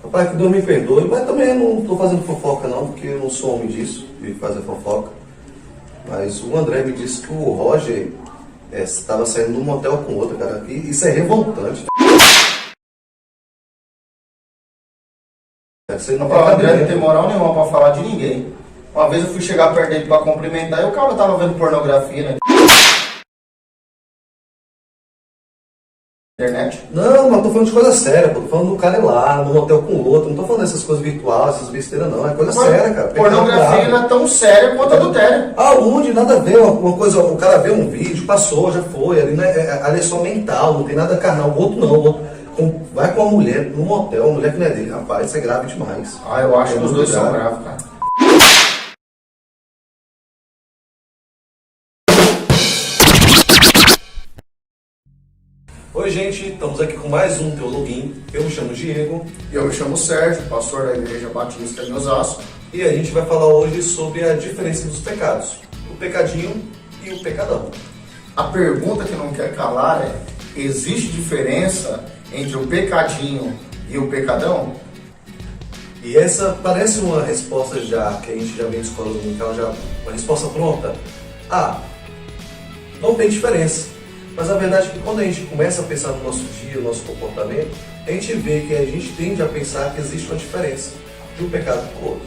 Rapaz, que Deus me perdoe, mas também eu não estou fazendo fofoca não, porque eu não sou homem disso, de fazer fofoca. Mas o André me disse que o Roger estava saindo num motel com outro, cara. E isso é revoltante. O André não tem moral nenhuma pra falar de ninguém. Uma vez eu fui chegar perto dele pra cumprimentar e o cara tava vendo pornografia, né? Internet. Não, mas tô falando de coisa séria, pô. Tô falando do cara ir lá, num hotel com o outro. Não tô falando dessas coisas virtuais, essas besteiras, não. É coisa séria, cara. Pornografia não é tão séria quanto adultério. Aonde? Nada a ver. Uma coisa, o cara vê um vídeo, passou, já foi. Ali, ali é só mental, não tem nada carnal. O outro não. O outro, vai com uma mulher num motel, uma mulher que não é dele. Rapaz, isso é grave demais. Ah, eu acho que os dois são graves, cara. Oi, gente, estamos aqui com mais um Teologuinho. Eu me chamo Diego. Eu me chamo Sérgio, pastor da Igreja Batista em Osasco. E a gente vai falar hoje sobre a diferença dos pecados. O pecadinho e o pecadão. A pergunta que não quer calar é: existe diferença entre o pecadinho e o pecadão? E essa parece uma resposta já que a gente já vem de escola dominical, já uma resposta pronta. Ah, não tem diferença. Mas a verdade é que quando a gente começa a pensar no nosso dia, no nosso comportamento, a gente vê que a gente tende a pensar que existe uma diferença de um pecado para o outro.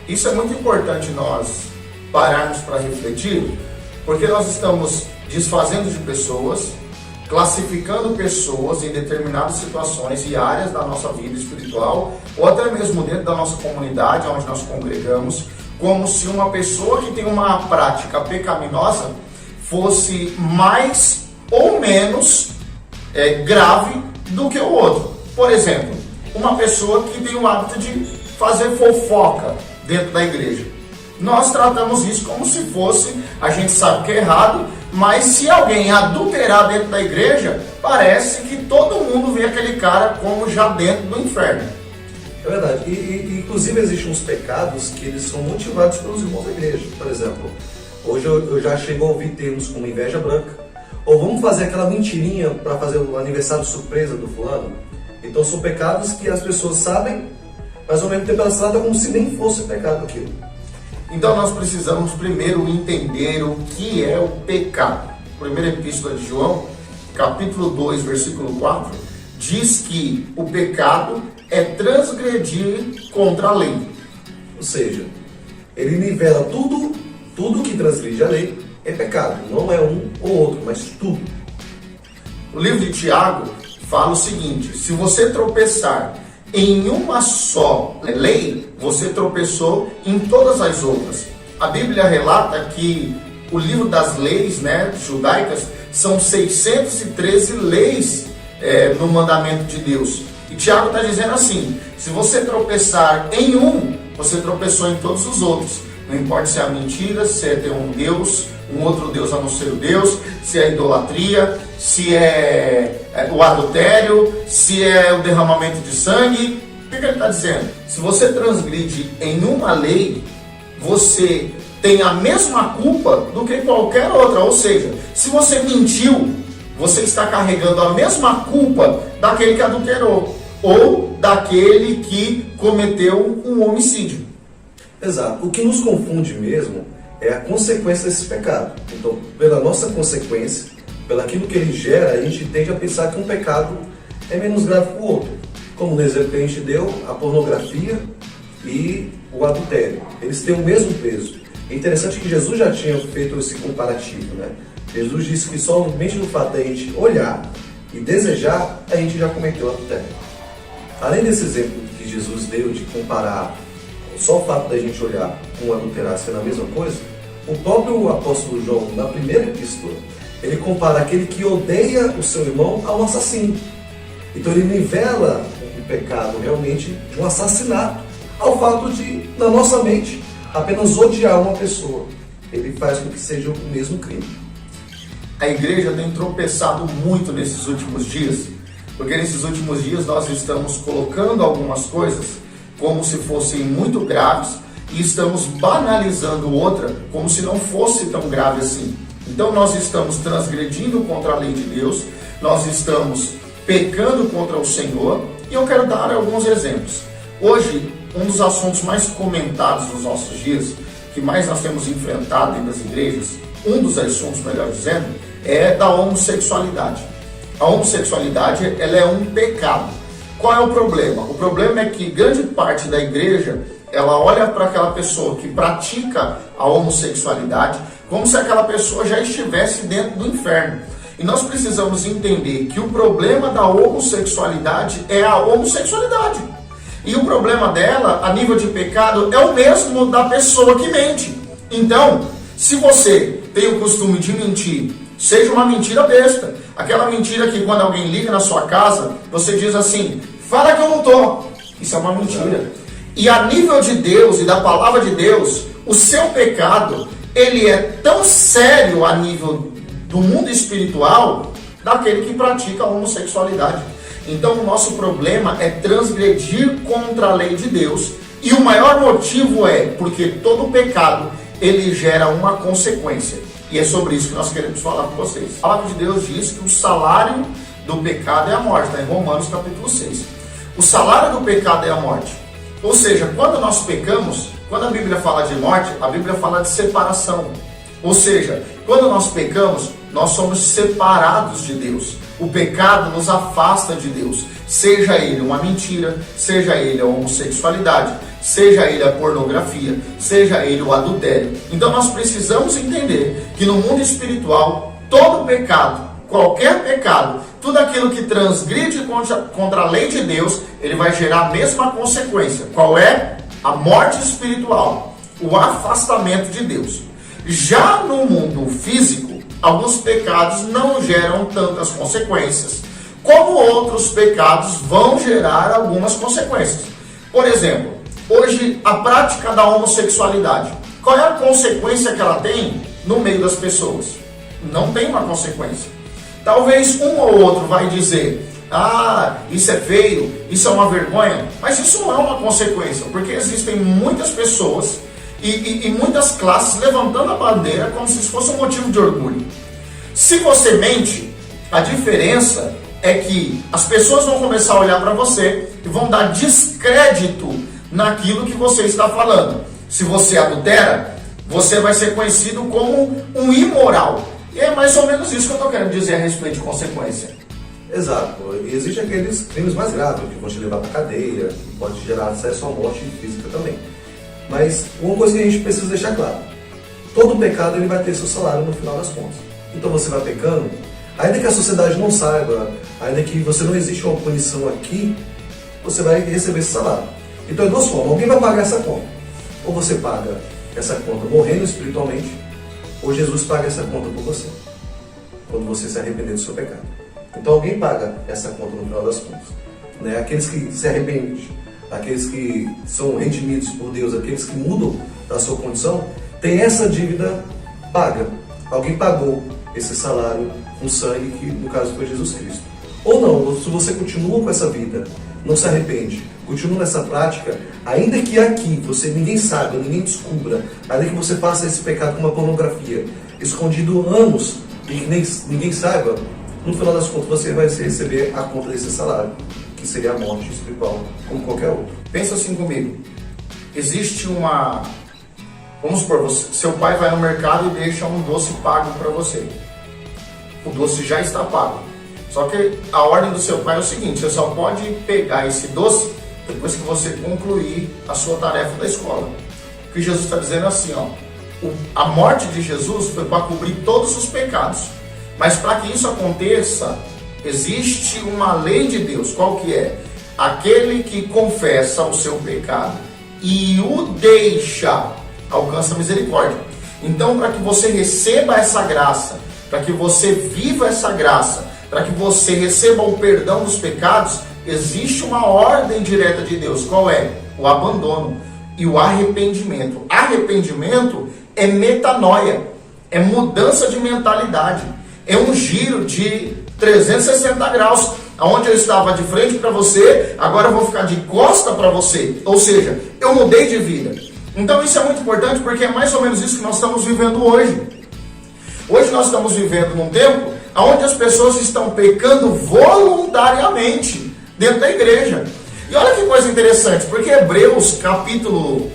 Isso é muito importante nós pararmos para refletir, porque nós estamos desfazendo de pessoas, classificando pessoas em determinadas situações e áreas da nossa vida espiritual, ou até mesmo dentro da nossa comunidade, onde nós congregamos, como se uma pessoa que tem uma prática pecaminosa fosse mais ou menos grave do que o outro. Por exemplo, uma pessoa que tem o hábito de fazer fofoca dentro da igreja. Nós tratamos isso como se fosse, a gente sabe que é errado, mas se alguém adulterar dentro da igreja, parece que todo mundo vê aquele cara como já dentro do inferno. É verdade. E inclusive existem uns pecados que eles são motivados pelos irmãos da igreja. Por exemplo, hoje eu já chego a ouvir termos como inveja branca. Ou vamos fazer aquela mentirinha para fazer o aniversário surpresa do fulano. Então são pecados que as pessoas sabem, mas ao mesmo tempo elas tratam como se nem fosse pecado aquilo. Então nós precisamos primeiro entender o que é o pecado. Primeira epístola de João, capítulo 2, versículo 4, diz que o pecado é transgredir contra a lei. Ou seja, ele nivela tudo que transgride a lei é pecado. Não é um ou outro, mas tudo. O livro de Tiago fala o seguinte: se você tropeçar em uma só lei, você tropeçou em todas as outras. A Bíblia relata que o livro das leis, judaicas, são 613 leis no mandamento de Deus. E Tiago está dizendo assim: se você tropeçar em um, você tropeçou em todos os outros. Não importa se é a mentira, se é ter um Deus, um outro Deus a não ser o Deus, se é a idolatria, se é o adultério, se é o derramamento de sangue. O que ele está dizendo? Se você transgride em uma lei, você tem a mesma culpa do que qualquer outra. Ou seja, se você mentiu, você está carregando a mesma culpa daquele que adulterou ou daquele que cometeu um homicídio. Exato. O que nos confunde mesmo é a consequência desse pecado. Então, pela nossa consequência, pelaquilo que ele gera, a gente tende a pensar que um pecado é menos grave que o outro. Como no exemplo que a gente deu, a pornografia e o adultério. Eles têm o mesmo peso. É interessante que Jesus já tinha feito esse comparativo, né? Jesus disse que somente no fato da gente olhar e desejar, a gente já cometeu adultério. Além desse exemplo que Jesus deu de comparar só o fato da gente olhar com adulterar sendo a mesma coisa, o próprio apóstolo João, na primeira epístola, ele compara aquele que odeia o seu irmão a um assassino. Então ele nivela o pecado realmente de um assassinato ao fato de, na nossa mente, apenas odiar uma pessoa. Ele faz com que seja o mesmo crime. A igreja tem tropeçado muito nesses últimos dias, porque nesses últimos dias nós estamos colocando algumas coisas como se fossem muito graves e estamos banalizando outra como se não fosse tão grave assim. Então nós estamos transgredindo contra a lei de Deus, nós estamos pecando contra o Senhor, e eu quero dar alguns exemplos. Hoje, um dos assuntos mais comentados nos nossos dias, que mais nós temos enfrentado dentro das igrejas, um dos assuntos, melhor dizendo, é da homossexualidade. A homossexualidade, ela é um pecado. Qual é o problema? O problema é que grande parte da igreja, ela olha para aquela pessoa que pratica a homossexualidade como se aquela pessoa já estivesse dentro do inferno. E nós precisamos entender que o problema da homossexualidade é a homossexualidade. E o problema dela, a nível de pecado, é o mesmo da pessoa que mente. Então, se você tem o costume de mentir, seja uma mentira besta, aquela mentira que quando alguém liga na sua casa, você diz assim, fala que eu não tô. Isso é uma mentira. E a nível de Deus e da palavra de Deus, o seu pecado, ele é tão sério a nível do mundo espiritual daquele que pratica a homossexualidade. Então o nosso problema é transgredir contra a lei de Deus, e o maior motivo é porque todo pecado ele gera uma consequência, e é sobre isso que nós queremos falar com vocês. A palavra de Deus diz que o salário do pecado é a morte, está em Romanos capítulo 6. O salário do pecado é a morte, ou seja, quando nós pecamos, quando a Bíblia fala de morte, a Bíblia fala de separação, ou seja, quando nós pecamos, nós somos separados de Deus. O pecado nos afasta de Deus, seja ele uma mentira, seja ele a homossexualidade, seja ele a pornografia, seja ele o adultério. Então nós precisamos entender que no mundo espiritual, todo pecado, qualquer pecado, tudo aquilo que transgride contra a lei de Deus, ele vai gerar a mesma consequência. Qual é? A morte espiritual, o afastamento de Deus. Já no mundo físico, alguns pecados não geram tantas consequências, como outros pecados vão gerar algumas consequências. Por exemplo, hoje a prática da homossexualidade, qual é a consequência que ela tem no meio das pessoas? Não tem uma consequência. Talvez um ou outro vai dizer, isso é feio, isso é uma vergonha, mas isso não é uma consequência, porque existem muitas pessoas e muitas classes levantando a bandeira como se isso fosse um motivo de orgulho. Se você mente, a diferença é que as pessoas vão começar a olhar para você e vão dar descrédito naquilo que você está falando. Se você adultera, você vai ser conhecido como um imoral. E é mais ou menos isso que eu estou querendo dizer a respeito de consequência. Exato. E existem aqueles crimes mais graves que vão te levar para cadeia, que pode gerar acesso à morte física também. Mas uma coisa que a gente precisa deixar claro, todo pecado ele vai ter seu salário no final das contas. Então você vai pecando, ainda que a sociedade não saiba, ainda que você não existe uma punição aqui, você vai receber esse salário. Então é duas formas, alguém vai pagar essa conta. Ou você paga essa conta morrendo espiritualmente, ou Jesus paga essa conta por você, quando você se arrepender do seu pecado. Então alguém paga essa conta no final das contas. Né? Aqueles que se arrependem, aqueles que são redimidos por Deus, aqueles que mudam da sua condição, tem essa dívida paga. Alguém pagou esse salário com sangue, que no caso foi Jesus Cristo. Ou não, se você continua com essa vida, não se arrepende, continua nessa prática, ainda que aqui ninguém saiba, ninguém descubra, ainda que você faça esse pecado com uma pornografia, escondido anos, e ninguém saiba, no final das contas você vai receber a conta desse salário, que seria a morte espiritual, como qualquer outro. Pensa assim comigo, existe uma... Vamos supor, seu pai vai no mercado e deixa um doce pago para você. O doce já está pago. Só que a ordem do seu pai é o seguinte, você só pode pegar esse doce depois que você concluir a sua tarefa da escola. O que Jesus está dizendo é assim, a morte de Jesus foi para cobrir todos os pecados. Mas para que isso aconteça, existe uma lei de Deus. Qual que é? Aquele que confessa o seu pecado e o deixa, alcança a misericórdia. Então, para que você receba essa graça, para que você viva essa graça, para que você receba o perdão dos pecados, existe uma ordem direta de Deus. Qual é? O abandono e o arrependimento. Arrependimento é metanoia, é mudança de mentalidade, é um giro de 360 graus. Onde eu estava de frente para você, agora eu vou ficar de costa para você. Ou seja, eu mudei de vida. Então isso é muito importante, porque é mais ou menos isso que nós estamos vivendo hoje. Hoje nós estamos vivendo num tempo onde as pessoas estão pecando voluntariamente dentro da igreja. E olha que coisa interessante, porque Hebreus capítulo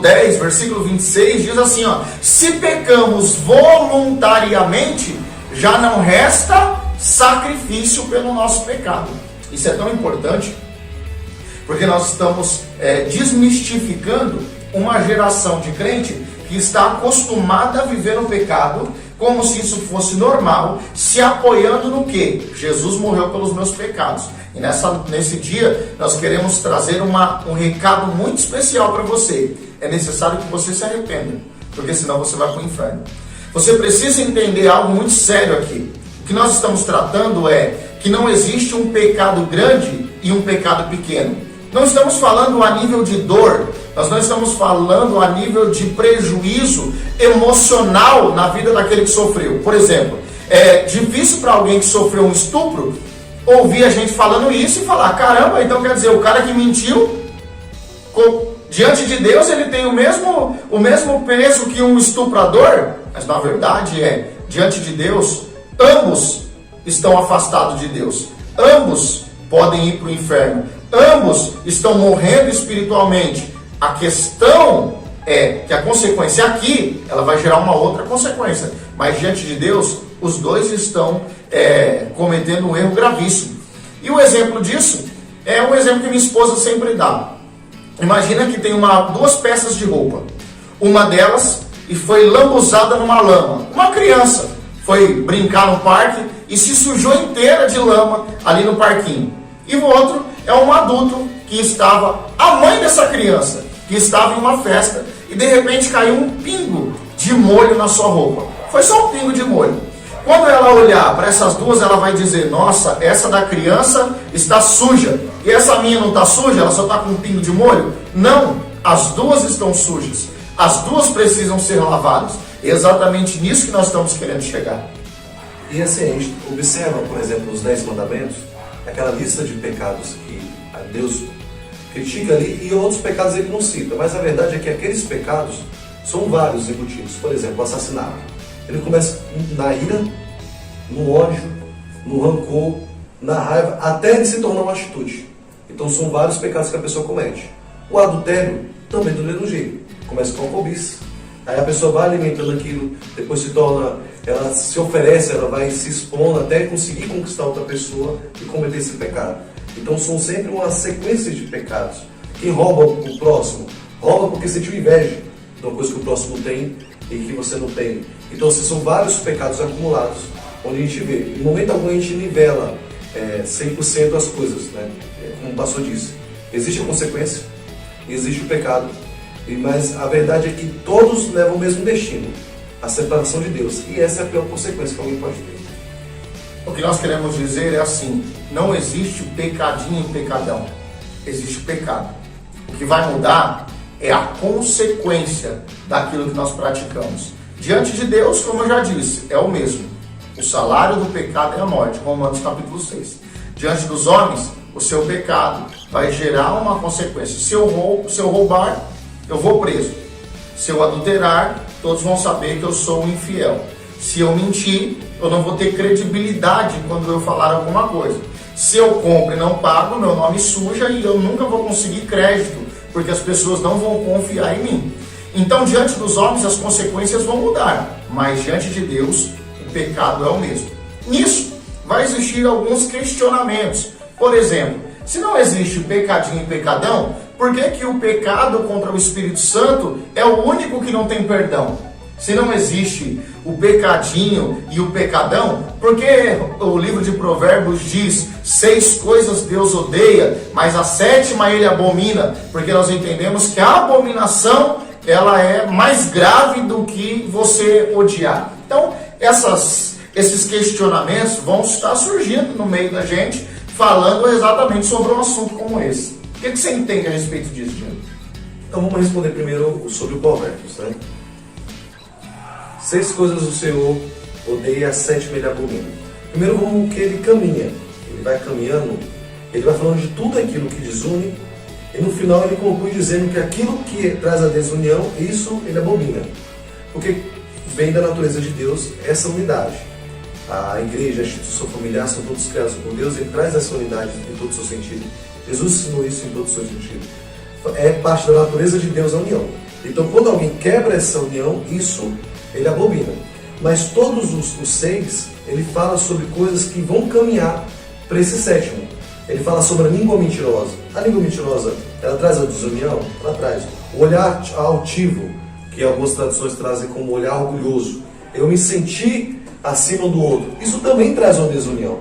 10, versículo 26, diz assim, ó: se pecamos voluntariamente, já não resta sacrifício pelo nosso pecado. Isso é tão importante, porque nós estamos desmistificando uma geração de crente que está acostumada a viver no pecado, como se isso fosse normal, se apoiando no quê? Jesus morreu pelos meus pecados. E nesse dia, nós queremos trazer um recado muito especial para você. É necessário que você se arrependa, porque senão você vai para o inferno. Você precisa entender algo muito sério aqui. O que nós estamos tratando é que não existe um pecado grande e um pecado pequeno. Não estamos falando a nível de dor, nós não estamos falando a nível de prejuízo emocional na vida daquele que sofreu. Por exemplo, é difícil para alguém que sofreu um estupro ouvir a gente falando isso e falar: caramba, então quer dizer, o cara que mentiu, diante de Deus ele tem o mesmo peso que um estuprador? Mas na verdade diante de Deus, ambos estão afastados de Deus, ambos podem ir para o inferno, ambos estão morrendo espiritualmente. A questão é que a consequência aqui, ela vai gerar uma outra consequência, mas diante de Deus, os dois estão cometendo um erro gravíssimo. E o exemplo disso é um exemplo que minha esposa sempre dá. Imagina que tem duas peças de roupa, uma delas e foi lambuzada numa lama. Uma criança foi brincar no parque e se sujou inteira de lama ali no parquinho. E o outro é um adulto que estava, a mãe dessa criança, que estava em uma festa e de repente caiu um pingo de molho na sua roupa. Foi só um pingo de molho. Quando ela olhar para essas duas, ela vai dizer: nossa, essa da criança está suja e essa minha não está suja, ela só está com um pingo de molho? Não, as duas estão sujas, as duas precisam ser lavadas. É exatamente nisso que nós estamos querendo chegar. E assim, a gente observa, por exemplo, os 10 mandamentos, aquela lista de pecados que Deus critica ali, e outros pecados ele não cita, mas a verdade é que aqueles pecados são vários embutidos. Por exemplo, o assassinato, ele começa na ira, no ódio, no rancor, na raiva, até ele se tornar uma atitude. Então são vários pecados que a pessoa comete. O adultério também do mesmo jeito, começa com a cobiça, aí a pessoa vai alimentando aquilo, depois se torna, ela se oferece, ela vai se expondo até conseguir conquistar outra pessoa e cometer esse pecado. Então são sempre uma sequência de pecados. Quem rouba o próximo, rouba porque sentiu inveja de uma coisa que o próximo tem e que você não tem. Então são vários pecados acumulados, onde a gente vê, em momento algum a gente nivela 100% as coisas, né? Como o pastor disse, existe a consequência, existe o pecado, mas a verdade é que todos levam o mesmo destino, a separação de Deus, e essa é a pior consequência que alguém pode ter. O que nós queremos dizer é assim: não existe pecadinho e pecadão, existe pecado. O que vai mudar é a consequência daquilo que nós praticamos. Diante de Deus, como eu já disse, é o mesmo. O salário do pecado é a morte, Romanos capítulo 6. Diante dos homens, o seu pecado vai gerar uma consequência. Se eu roubar, eu vou preso. Se eu adulterar, todos vão saber que eu sou um infiel. Se eu mentir, eu não vou ter credibilidade quando eu falar alguma coisa. Se eu compro e não pago, meu nome suja e eu nunca vou conseguir crédito, porque as pessoas não vão confiar em mim. Então, diante dos homens, as consequências vão mudar, mas diante de Deus, o pecado é o mesmo. Nisso, vai existir alguns questionamentos. Por exemplo, se não existe pecadinho e pecadão, por que o pecado contra o Espírito Santo é o único que não tem perdão? Se não existe o pecadinho e o pecadão, porque o livro de Provérbios diz: 6 coisas Deus odeia, mas a 7ª ele abomina, porque nós entendemos que a abominação ela é mais grave do que você odiar. Então, esses questionamentos vão estar surgindo no meio da gente, falando exatamente sobre um assunto como esse. O que você entende a respeito disso, Diego? Então vamos responder primeiro sobre o Provérbios, né? 6 coisas o Senhor odeia, a 7ª ele abomina. Primeiro vamos que ele caminha, ele vai caminhando, ele vai falando de tudo aquilo que desune, e no final ele conclui dizendo que aquilo que traz a desunião, isso ele abomina. Porque vem da natureza de Deus essa unidade. A igreja, a instituição familiar são todos criados por Deus, ele traz essa unidade em todo o seu sentido. Jesus ensinou isso em todo o seu sentido. É parte da natureza de Deus a união. Então, quando alguém quebra essa união, isso ele abomina. Mas todos os 6, ele fala sobre coisas que vão caminhar para esse 7º. Ele fala sobre a língua mentirosa. A língua mentirosa, ela traz a desunião? Ela traz. O olhar altivo, que algumas traduções trazem como olhar orgulhoso. Eu me senti acima do outro. Isso também traz uma desunião.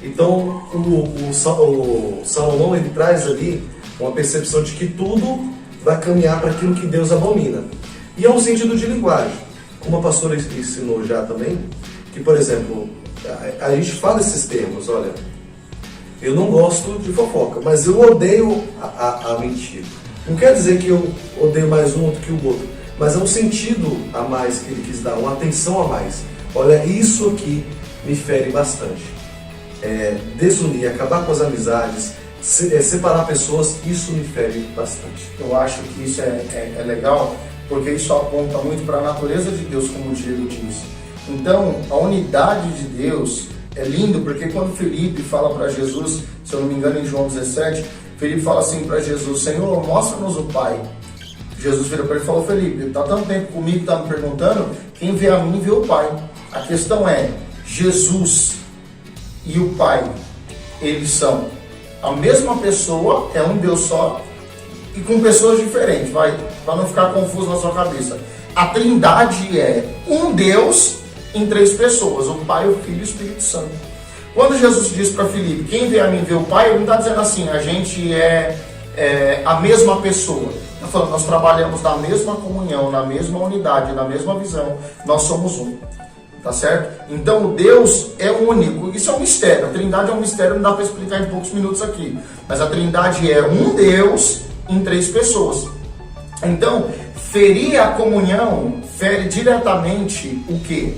Então, o Salomão, ele traz ali uma percepção de que tudo vai caminhar para aquilo que Deus abomina. E é um sentido de linguagem. Como a pastora ensinou já também, que, por exemplo, a gente fala esses termos, olha, eu não gosto de fofoca, mas eu odeio a mentira. Não quer dizer que eu odeio mais um do que o outro, mas é um sentido a mais que ele quis dar, uma atenção a mais. Olha, isso aqui me fere bastante. Desunir, acabar com as amizades, separar pessoas, isso me fere bastante. Eu acho que isso é legal, porque isso aponta muito para a natureza de Deus, como o Diego disse. Então, a unidade de Deus é lindo, porque quando Felipe fala para Jesus, se eu não me engano em João 17, Felipe fala assim para Jesus: Senhor, mostra-nos o Pai. Jesus vira para ele e falou: Felipe, está tanto tempo comigo, está me perguntando, quem vê a mim vê o Pai. A questão é, Jesus e o Pai, eles são a mesma pessoa, é um Deus só, e com pessoas diferentes, para não ficar confuso na sua cabeça. A Trindade é um Deus em 3 pessoas, o Pai, o Filho e o Espírito Santo. Quando Jesus diz para Filipe, quem vê a mim vê o Pai, ele não está dizendo assim, a gente é a mesma pessoa. Está falando, nós trabalhamos na mesma comunhão, na mesma unidade, na mesma visão, nós somos um. Tá certo? Então Deus é único. Isso é um mistério. A Trindade é um mistério, não dá para explicar em poucos minutos aqui. Mas a Trindade é um Deus em 3 pessoas. Então, ferir a comunhão fere diretamente o quê?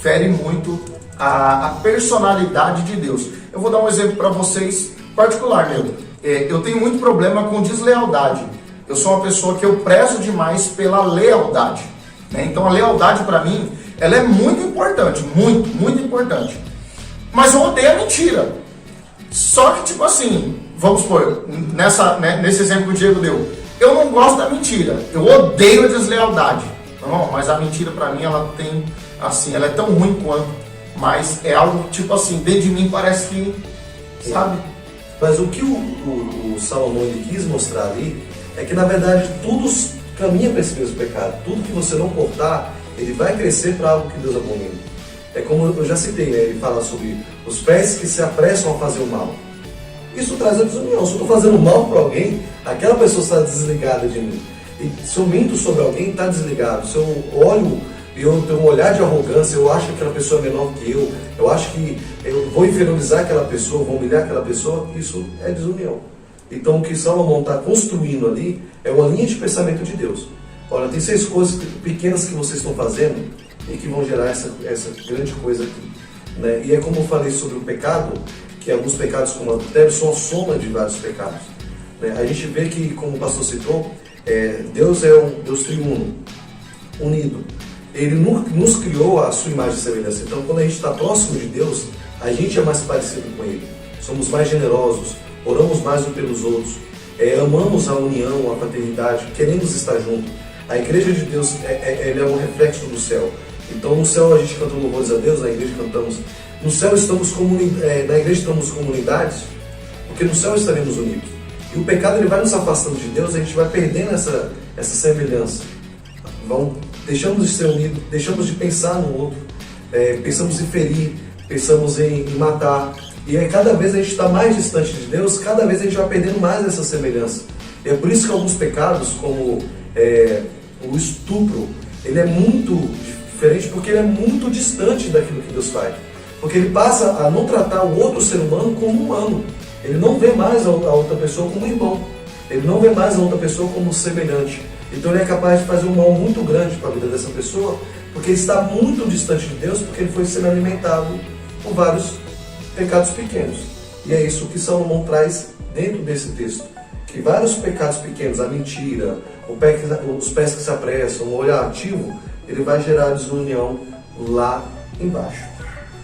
Fere muito a personalidade de Deus. Eu vou dar um exemplo para vocês particular, meu. Eu tenho muito problema com deslealdade. Eu sou uma pessoa que eu prezo demais pela lealdade, né? Então a lealdade para mim, ela é muito importante, muito, muito importante. Mas eu odeio a mentira. Só que, tipo assim, vamos supor, nesse exemplo que o Diego deu, eu não gosto da mentira, eu odeio a deslealdade. Não, mas a mentira pra mim, ela tem, assim, ela é tão ruim quanto, mas é algo, tipo assim, dentro de mim parece que, sabe? Mas o que o Salomão ele quis mostrar ali, é que na verdade tudo caminha para esse mesmo pecado. Tudo que você não cortar, ele vai crescer para algo que Deus abomina. É como eu já citei, né? Ele fala sobre os pés que se apressam a fazer o mal. Isso traz a desunião. Se eu estou fazendo mal para alguém, aquela pessoa está desligada de mim. E se eu minto sobre alguém, está desligado. Se eu olho e eu tenho um olhar de arrogância, eu acho que aquela pessoa é menor que eu acho que eu vou inferiorizar aquela pessoa, vou humilhar aquela pessoa, isso é desunião. Então o que Salomão está construindo ali é uma linha de pensamento de Deus. Olha, tem 6 coisas pequenas que vocês estão fazendo e que vão gerar essa grande coisa aqui, né? E é como eu falei sobre o pecado, que alguns pecados como o adultério são a soma de vários pecados, né? A gente vê que, como o pastor citou, Deus é um Deus triuno, unido. Ele nos criou a sua imagem e semelhança. Então quando a gente está próximo de Deus, a gente é mais parecido com Ele. Somos mais generosos, oramos mais uns pelos outros, amamos a união, a fraternidade, queremos estar junto. A igreja de Deus ele é um reflexo do céu. Então no céu a gente canta louvores a Deus, na igreja cantamos. No céu na igreja estamos comunidades, porque no céu estaremos unidos. E o pecado ele vai nos afastando de Deus, a gente vai perdendo essa semelhança. Deixamos de ser unidos, deixamos de pensar no outro, pensamos em ferir, pensamos em matar. E aí cada vez a gente está mais distante de Deus, cada vez a gente vai perdendo mais essa semelhança. E é por isso que alguns pecados, como o estupro, ele é muito diferente, porque ele é muito distante daquilo que Deus faz. Porque ele passa a não tratar o outro ser humano como humano. Ele não vê mais a outra pessoa como irmão. Ele não vê mais a outra pessoa como semelhante. Então ele é capaz de fazer um mal muito grande para a vida dessa pessoa, porque ele está muito distante de Deus, porque ele foi sendo alimentado por vários pecados pequenos. E é isso que Salomão traz dentro desse texto. Que vários pecados pequenos, a mentira, os pés que se apressam, o olhar ativo, ele vai gerar desunião lá embaixo.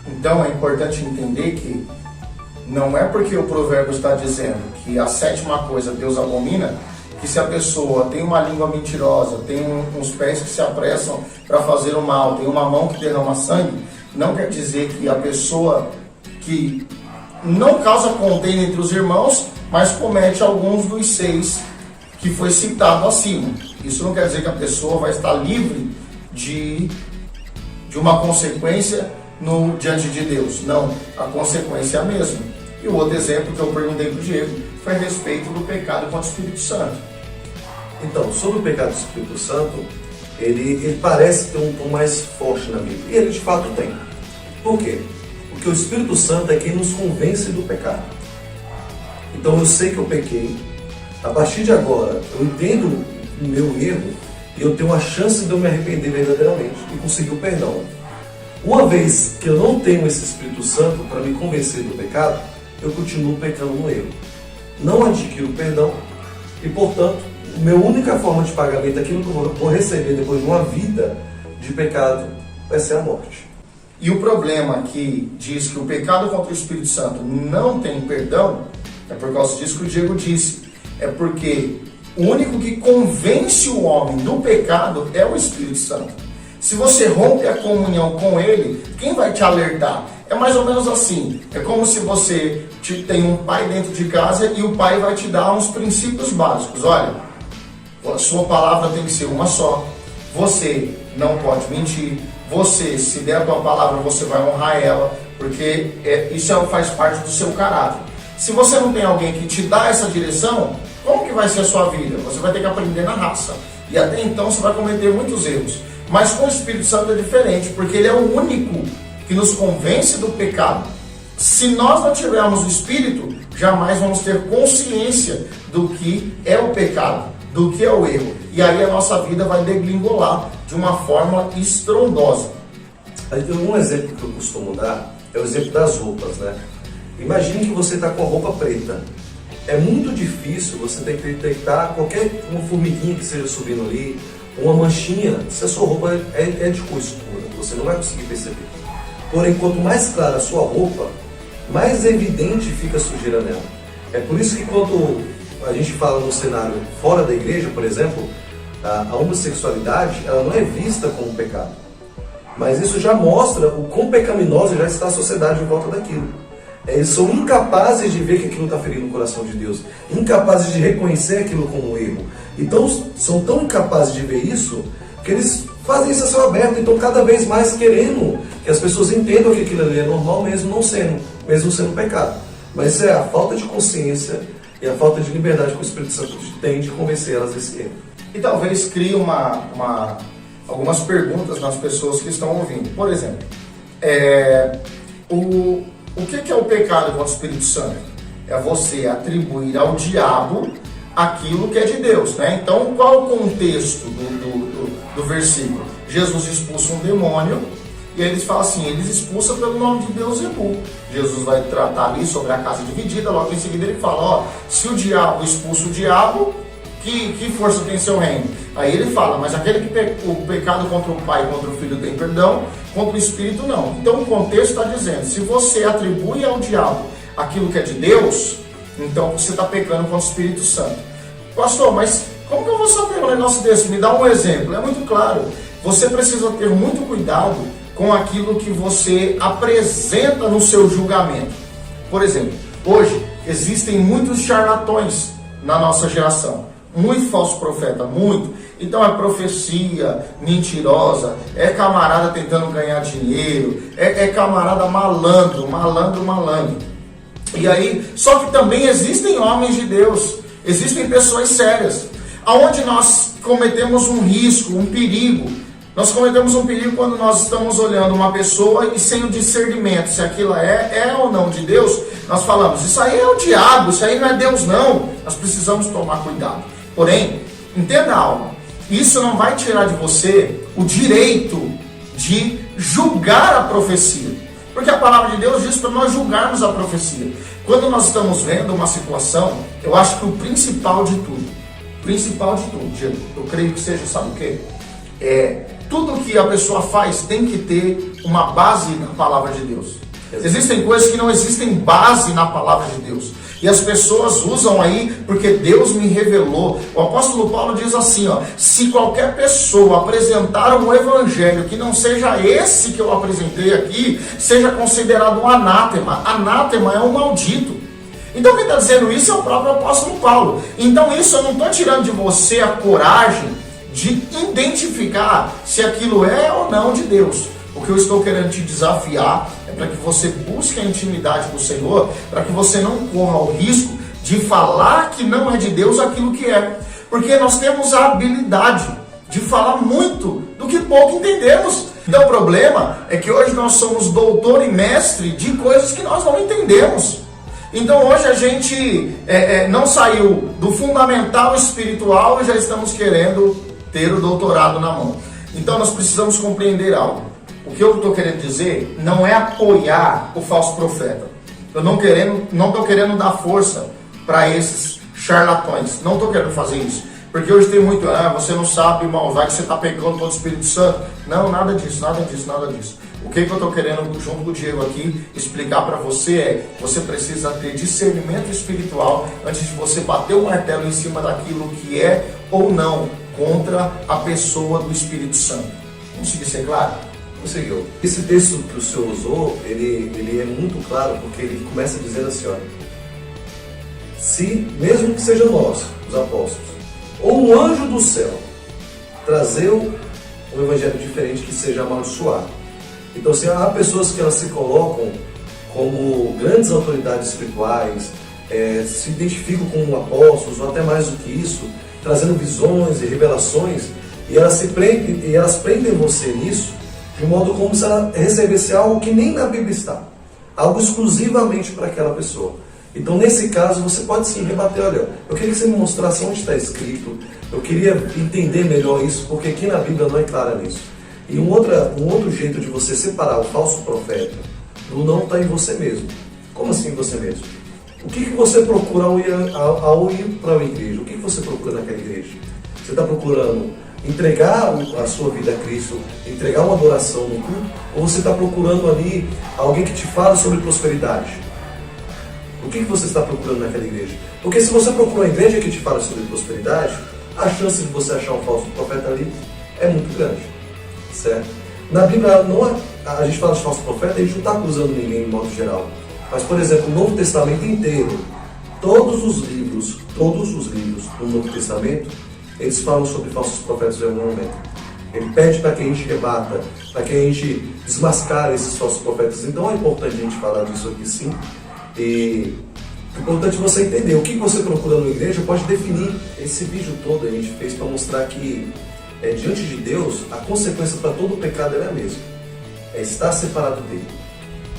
Então é importante entender que Não é porque o provérbio está dizendo que a sétima coisa Deus abomina, que se a pessoa tem uma língua mentirosa, tem uns pés que se apressam para fazer o mal, tem uma mão que derrama sangue, não quer dizer que a pessoa que não causa contenda entre os irmãos, mas comete alguns dos 6 que foi citado acima. Isso não quer dizer que a pessoa vai estar livre de uma consequência diante de Deus. Não, a consequência é a mesma. E o outro exemplo que eu perguntei para o Diego foi a respeito do pecado contra o Espírito Santo. Então, sobre o pecado do Espírito Santo, ele parece ter um tom mais forte na Bíblia. E ele de fato tem. Por quê? Porque o Espírito Santo é quem nos convence do pecado. Então eu sei que eu pequei. A partir de agora, eu entendo o meu erro e eu tenho a chance de eu me arrepender verdadeiramente e conseguir o perdão. Uma vez que eu não tenho esse Espírito Santo para me convencer do pecado, eu continuo pecando no erro. Não adquiro perdão e, portanto, a minha única forma de pagamento, aquilo que eu vou receber depois de uma vida de pecado, vai ser a morte. E o problema que diz que o pecado contra o Espírito Santo não tem perdão, é por causa disso que o Diego disse. É porque o único que convence o homem do pecado é o Espírito Santo. Se você rompe a comunhão com ele, quem vai te alertar? É mais ou menos assim. É como se você tem um pai dentro de casa e o pai vai te dar uns princípios básicos. Olha, a sua palavra tem que ser uma só. Você não pode mentir. Você, se der a tua palavra, você vai honrar ela, porque isso faz parte do seu caráter. Se você não tem alguém que te dá essa direção, como que vai ser a sua vida? Você vai ter que aprender na raça. E até então você vai cometer muitos erros. Mas com o Espírito Santo é diferente, porque ele é o único que nos convence do pecado. Se nós não tivermos o Espírito, jamais vamos ter consciência do que é o pecado, do que é o erro. E aí a nossa vida vai degringolar de uma forma estrondosa. Um exemplo que eu costumo dar é o exemplo das roupas, né? Imagine que você está com a roupa preta. É muito difícil você detectar qualquer uma formiguinha que esteja subindo ali, uma manchinha, se a sua roupa é de cor escura. Você não vai conseguir perceber. Porém, quanto mais clara a sua roupa, mais evidente fica a sujeira nela. É por isso que quando a gente fala no cenário fora da igreja, por exemplo, a homossexualidade ela não é vista como pecado. Mas isso já mostra o quão pecaminosa já está a sociedade em volta daquilo. Eles são incapazes de ver que aquilo está ferindo o coração de Deus, incapazes de reconhecer aquilo como um erro. Então são tão incapazes de ver isso que eles fazem isso a céu aberto, então cada vez mais querendo que as pessoas entendam que aquilo ali é normal mesmo sendo pecado. Mas isso é a falta de consciência e a falta de liberdade que o Espírito Santo tem de convencer elas desse erro. E talvez crie algumas perguntas nas pessoas que estão ouvindo. Por exemplo, o que é o pecado contra o Espírito Santo? É você atribuir ao diabo aquilo que é de Deus, né? Então, qual o contexto do versículo? Jesus expulsa um demônio e eles falam assim, eles expulsam pelo nome de Beelzebul. Jesus vai tratar ali sobre a casa dividida, logo em seguida ele fala, se o diabo expulsa o diabo, que força tem seu reino? Aí ele fala, mas aquele que o pecado contra o Pai e contra o Filho tem perdão, contra o Espírito não. Então o contexto está dizendo, se você atribui ao diabo aquilo que é de Deus, então você está pecando contra o Espírito Santo. Pastor, mas como que eu vou saber um negócio desse? Me dá um exemplo. É muito claro. Você precisa ter muito cuidado com aquilo que você apresenta no seu julgamento. Por exemplo, hoje existem muitos charlatões na nossa geração. Muito falso profeta, muito. Então é profecia mentirosa, é camarada tentando ganhar dinheiro, é camarada malandro. E aí, só que também existem homens de Deus, existem pessoas sérias, aonde nós cometemos um risco, um perigo. Nós cometemos um perigo quando nós estamos olhando uma pessoa e sem o discernimento, se aquilo é ou não de Deus, nós falamos, isso aí é o diabo, isso aí não é Deus não. Nós precisamos tomar cuidado. Porém, entenda algo, isso não vai tirar de você o direito de julgar a profecia. Porque a palavra de Deus diz para nós julgarmos a profecia. Quando nós estamos vendo uma situação, eu acho que o principal de tudo, Diego, eu creio que seja, sabe o quê? Tudo que a pessoa faz tem que ter uma base na palavra de Deus. Existem coisas que não existem base na palavra de Deus. E as pessoas usam aí porque Deus me revelou. O apóstolo Paulo diz assim, ó: se qualquer pessoa apresentar um evangelho que não seja esse que eu apresentei aqui, seja considerado um anátema. Anátema é um maldito. Então quem está dizendo isso é o próprio apóstolo Paulo. Então isso eu não estou tirando de você a coragem de identificar se aquilo é ou não de Deus. O que eu estou querendo te desafiar é para que você busque a intimidade com o Senhor, para que você não corra o risco de falar que não é de Deus aquilo que é. Porque nós temos a habilidade de falar muito do que pouco entendemos. Então o problema é que hoje nós somos doutor e mestre de coisas que nós não entendemos. Então hoje a gente não saiu do fundamental espiritual e já estamos querendo ter o doutorado na mão. Então nós precisamos compreender algo. O que eu estou querendo dizer não é apoiar o falso profeta. Eu não estou querendo dar força para esses charlatões. Não estou querendo fazer isso. Porque hoje tem muito, você não sabe, irmão, vai que você está pecando contra o Espírito Santo. Não, nada disso, nada disso, nada disso. O que eu estou querendo, junto com o Diego aqui, explicar para você é: você precisa ter discernimento espiritual antes de você bater o martelo em cima daquilo que é ou não contra a pessoa do Espírito Santo. Consegui ser claro? Conseguiu. Esse texto que o senhor usou, ele é muito claro, porque ele começa dizendo assim, olha: se, mesmo que seja nós, os apóstolos, ou um anjo do céu, trazer um evangelho diferente que seja amaldiçoado. Então, assim, há pessoas que elas se colocam como grandes autoridades espirituais, se identificam como apóstolos, ou até mais do que isso, trazendo visões e revelações, e elas prendem você nisso, de modo como se ela recebesse algo que nem na Bíblia está, algo exclusivamente para aquela pessoa. Então, nesse caso, você pode sim rebater: olha, eu queria que você me mostrasse onde está escrito, eu queria entender melhor isso, porque aqui na Bíblia não é clara nisso. E um outro jeito de você separar o falso profeta do não está em você mesmo. Como assim em você mesmo? O que você procura ao ir para uma igreja? O que você procura naquela igreja? Você está procurando entregar a sua vida a Cristo, entregar uma adoração no culto, ou você está procurando ali alguém que te fala sobre prosperidade? O que você está procurando naquela igreja? Porque se você procura uma igreja que te fala sobre prosperidade, a chance de você achar um falso profeta ali é muito grande, certo? Na Bíblia, a gente fala de falso profeta, a gente não está acusando ninguém de modo geral. Mas, por exemplo, o Novo Testamento inteiro, todos os livros do Novo Testamento, eles falam sobre falsos profetas em algum momento. Ele pede para que a gente rebata, para que a gente desmascare esses falsos profetas. Então é importante a gente falar disso aqui sim. E é importante você entender o que você procura na igreja. Pode definir. Esse vídeo todo a gente fez para mostrar que diante de Deus, a consequência para todo o pecado é a mesma: é estar separado dele.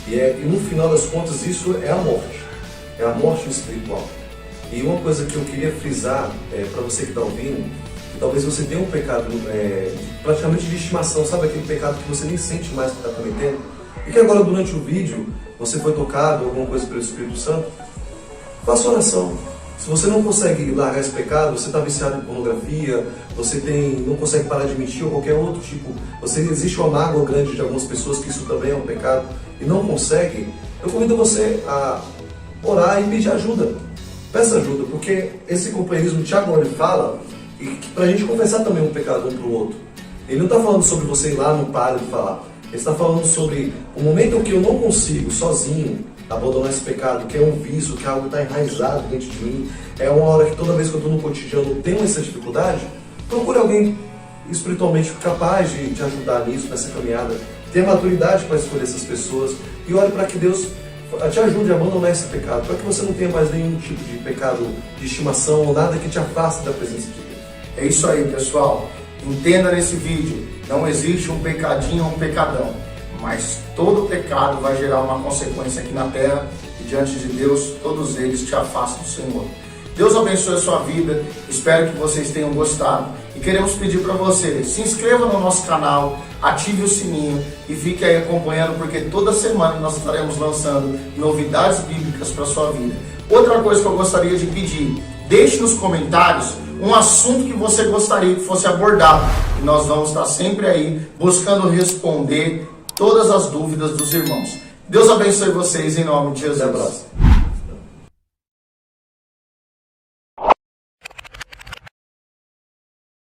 E no final das contas isso é a morte espiritual. E uma coisa que eu queria frisar para você que está ouvindo, que talvez você tenha um pecado praticamente de estimação, sabe aquele pecado que você nem sente mais que está cometendo, e que agora durante o vídeo você foi tocado alguma coisa pelo Espírito Santo, faça oração. Se você não consegue largar esse pecado, você está viciado em pornografia, você não consegue parar de mentir ou qualquer outro tipo, existe uma mágoa grande de algumas pessoas que isso também é um pecado e não consegue, eu convido você a orar e pedir ajuda. Peça ajuda, porque esse companheirismo, Tiago, ele fala para a gente confessar também um pecado um para o outro. Ele não está falando sobre você ir lá no pare de falar. Ele está falando sobre o momento em que eu não consigo, sozinho, abandonar esse pecado, que é um vício, que é algo que está enraizado dentro de mim. É uma hora que toda vez que eu estou no cotidiano eu tenho essa dificuldade. Procure alguém espiritualmente capaz de te ajudar nisso, nessa caminhada. Tenha maturidade para escolher essas pessoas e ore para que Deus te ajude a abandonar esse pecado, para que você não tenha mais nenhum tipo de pecado de estimação ou nada que te afaste da presença de Deus. É isso aí, pessoal. Entenda nesse vídeo, não existe um pecadinho ou um pecadão, mas todo pecado vai gerar uma consequência aqui na terra e diante de Deus, todos eles te afastam do Senhor. Deus abençoe a sua vida, espero que vocês tenham gostado e queremos pedir para você, se inscreva no nosso canal, ative o sininho e fique aí acompanhando, porque toda semana nós estaremos lançando novidades bíblicas para a sua vida. Outra coisa que eu gostaria de pedir, deixe nos comentários um assunto que você gostaria que fosse abordado e nós vamos estar sempre aí buscando responder todas as dúvidas dos irmãos. Deus abençoe vocês em nome de Jesus. Até a próxima.